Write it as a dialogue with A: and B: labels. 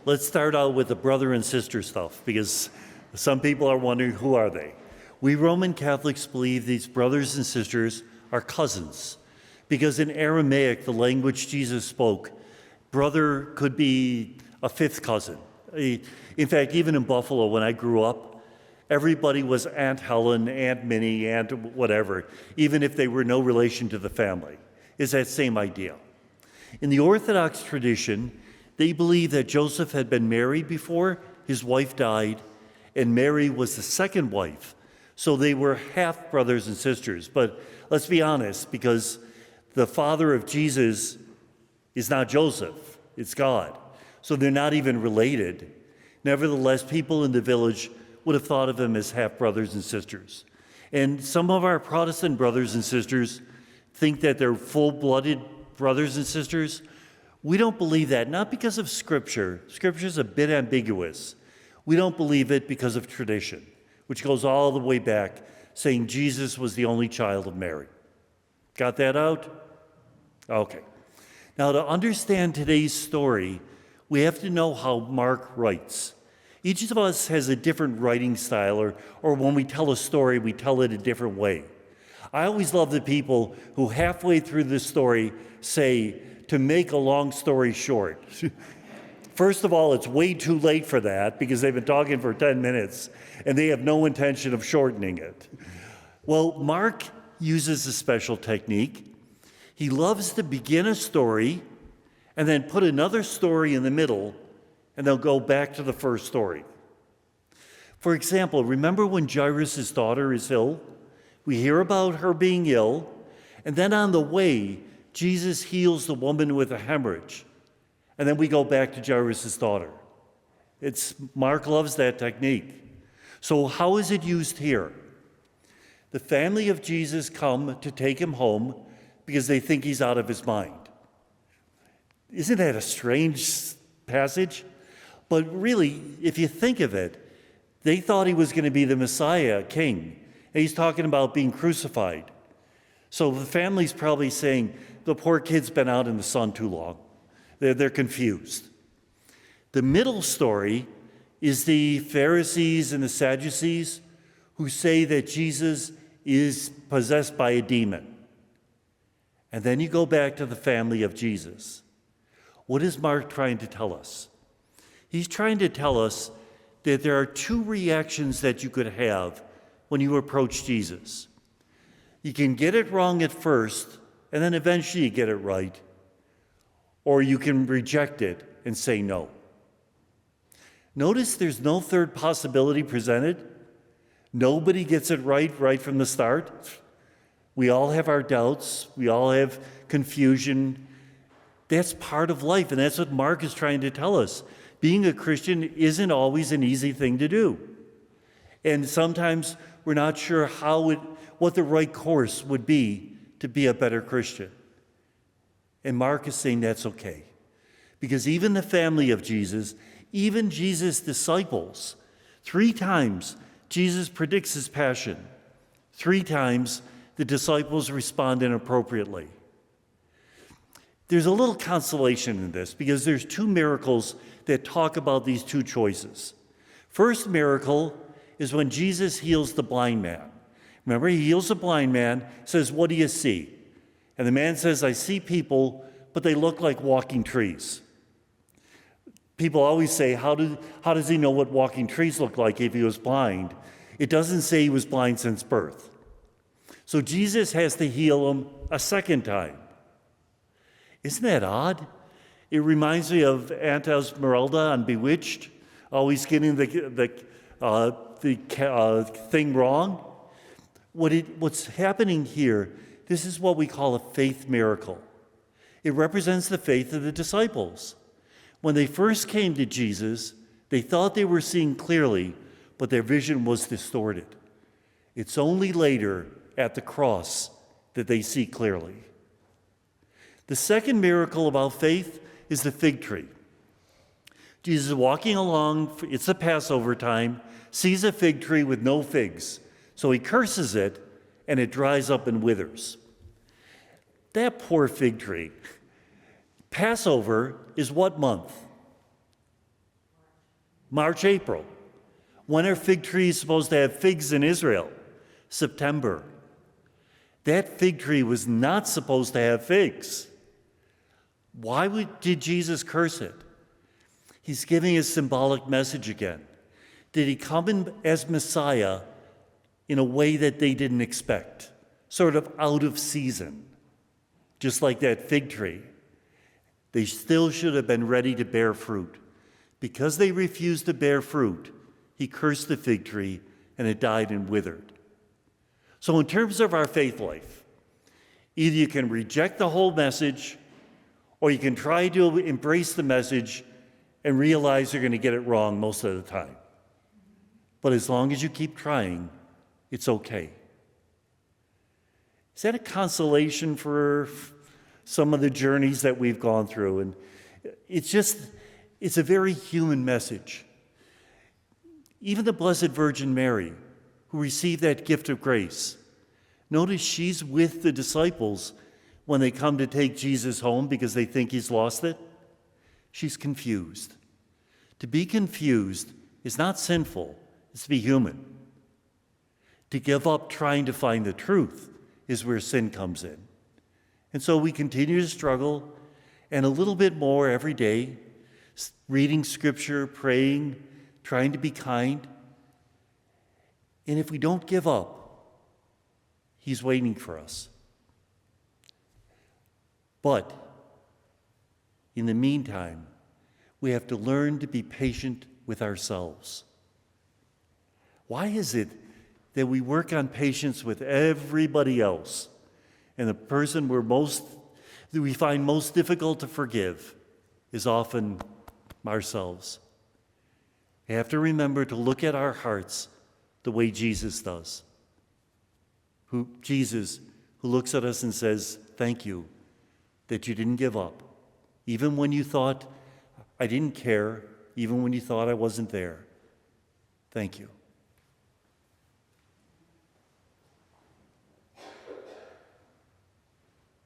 A: Let's start out with the brother and sister stuff, because some people are wondering, who are they? We Roman Catholics believe these brothers and sisters are cousins, because in Aramaic, the language Jesus spoke, brother could be a fifth cousin. In fact, even in Buffalo, when I grew up, everybody was Aunt Helen, Aunt Minnie, Aunt whatever, even if they were no relation to the family. It's that same idea. In the Orthodox tradition, they believe that Joseph had been married before his wife died, and Mary was the second wife. So they were half brothers and sisters. But let's be honest, because the father of Jesus is not Joseph, it's God. So they're not even related. Nevertheless, people in the village would have thought of them as half brothers and sisters. And some of our Protestant brothers and sisters think that they're full-blooded brothers and sisters. We don't believe that, not because of Scripture. Scripture's a bit ambiguous. We don't believe it because of tradition, which goes all the way back, saying Jesus was the only child of Mary. Got that out? Okay. Now, to understand today's story, we have to know how Mark writes. Each of us has a different writing style, or when we tell a story, we tell it a different way. I always love the people who halfway through the story say, to make a long story short. First of all, it's way too late for that because they've been talking for 10 minutes and they have no intention of shortening it. Well, Mark uses a special technique. He loves to begin a story and then put another story in the middle, and they'll go back to the first story. For example, remember when Jairus' daughter is ill? We hear about her being ill, and then on the way, Jesus heals the woman with a hemorrhage. And then we go back to Jairus' daughter. Mark loves that technique. So how is it used here? The family of Jesus come to take him home because they think he's out of his mind. Isn't that a strange passage? But really, if you think of it, they thought he was going to be the Messiah, king. And he's talking about being crucified. So the family's probably saying, the poor kid's been out in the sun too long. They're confused. The middle story is the Pharisees and the Sadducees who say that Jesus is possessed by a demon. And then you go back to the family of Jesus. What is Mark trying to tell us? He's trying to tell us that there are two reactions that you could have when you approach Jesus. You can get it wrong at first, and then eventually you get it right. Or you can reject it and say no. Notice there's no third possibility presented. Nobody gets it right from the start. We all have our doubts. We all have confusion. That's part of life, and that's what Mark is trying to tell us. Being a Christian isn't always an easy thing to do. And sometimes we're not sure what the right course would be to be a better Christian. And Mark is saying that's okay. Because even the family of Jesus, even Jesus' disciples, 3 times Jesus predicts his passion. 3 times the disciples respond inappropriately. There's a little consolation in this because there's 2 miracles that talk about these 2 choices. First miracle is when Jesus heals the blind man. Remember, he heals the blind man, says, "What do you see?" And the man says, "I see people, but they look like walking trees." People always say, how does he know what walking trees look like if he was blind? It doesn't say he was blind since birth. So Jesus has to heal him a second time. Isn't that odd? It reminds me of Aunt Esmeralda on Bewitched, always getting the thing wrong. What's happening here, this is what we call a faith miracle. It represents the faith of the disciples. When they first came to Jesus, they thought they were seeing clearly, but their vision was distorted. It's only later at the cross that they see clearly. The second miracle about faith is the fig tree. Jesus is walking along, it's the Passover time, sees a fig tree with no figs. So he curses it, and it dries up and withers. That poor fig tree. Passover is what month? March, April. When are fig trees supposed to have figs in Israel? September. That fig tree was not supposed to have figs. Why did Jesus curse it? He's giving a symbolic message again. Did he come in as Messiah in a way that they didn't expect, sort of out of season, just like that fig tree? They still should have been ready to bear fruit. Because they refused to bear fruit, he cursed the fig tree and it died and withered. So in terms of our faith life, either you can reject the whole message or you can try to embrace the message and realize you're going to get it wrong most of the time. But as long as you keep trying, it's okay. Is that a consolation for some of the journeys that we've gone through? And it's a very human message. Even the Blessed Virgin Mary, who received that gift of grace, notice she's with the disciples when they come to take Jesus home because they think he's lost it. She's confused. To be confused is not sinful, it's to be human. To give up trying to find the truth is where sin comes in. And so we continue to struggle, and a little bit more every day, reading Scripture, praying, trying to be kind. And if we don't give up, he's waiting for us. But in the meantime, we have to learn to be patient with ourselves. Why is it that we work on patience with everybody else, and the person that we find most difficult to forgive is often ourselves? We have to remember to look at our hearts the way Jesus does. Jesus, who looks at us and says, "Thank you that you didn't give up, even when you thought I didn't care, even when you thought I wasn't there. Thank you."